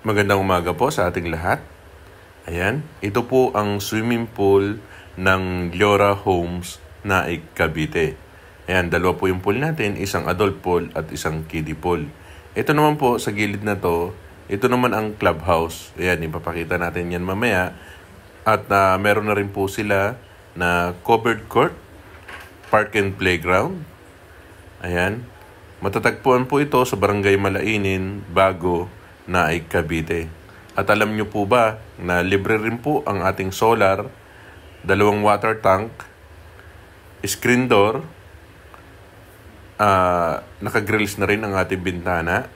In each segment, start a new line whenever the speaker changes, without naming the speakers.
Magandang umaga po sa ating lahat. Ayan, ito po ang swimming pool ng Glora Homes na Cavite. Ayan, dalawa po yung pool natin, isang adult pool at isang kiddie pool. Ito naman po sa gilid na to, ito naman ang clubhouse. Ayan, ipapakita natin yan mamaya. At meron na rin po sila na covered court, park and playground. Ayan, matatagpuan po ito sa Barangay Malainin, Bago na Cavite. At alam nyo po ba na libre rin po ang ating solar, 2 water tank, screen door, nakagrills na rin ang ating bintana.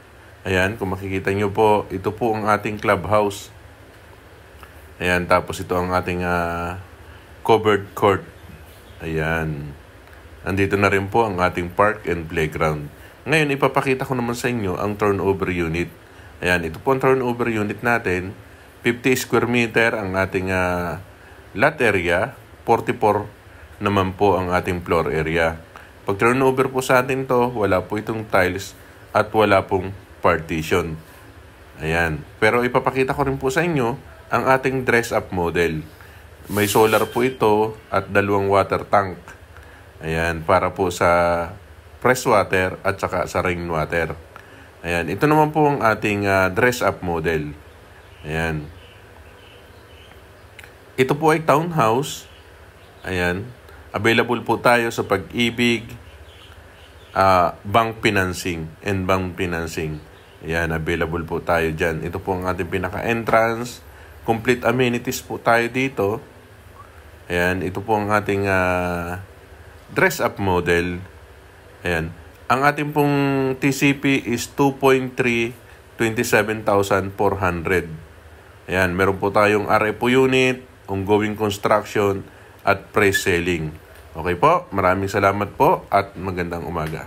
Ayan, kung makikita nyo po, ito po ang ating clubhouse. Ayan, tapos ito ang ating covered court. Ayan. Andito na rin po ang ating park and playground. Ngayon, ipapakita ko naman sa inyo ang turnover unit. Ayan, ito po ang turnover unit natin. 50 square meter ang ating lot area. 44 naman po ang ating floor area. Pag turnover po sa atin to, wala po itong tiles at wala pong partition. Ayan. Pero ipapakita ko rin po sa inyo ang ating dress-up model. May solar po ito at 2 water tank. Ayan, para po sa fresh water at saka sa rainwater. Ayan, ito naman po ang ating dress-up model. Ayan. Ito po ay townhouse. Ayan. Available po tayo sa Pag-ibig, bank financing and bank financing. Ayan, available po tayo dyan. Ito po ang ating pinaka-entrance. Complete amenities po tayo dito. Ayan, ito po ang ating dress-up model. Ayan. Ang ating pong TCP is 2.3, 27,400. Ayan, meron po tayong RFO unit, ongoing construction, at pre-selling. Okay po, maraming salamat po at magandang umaga.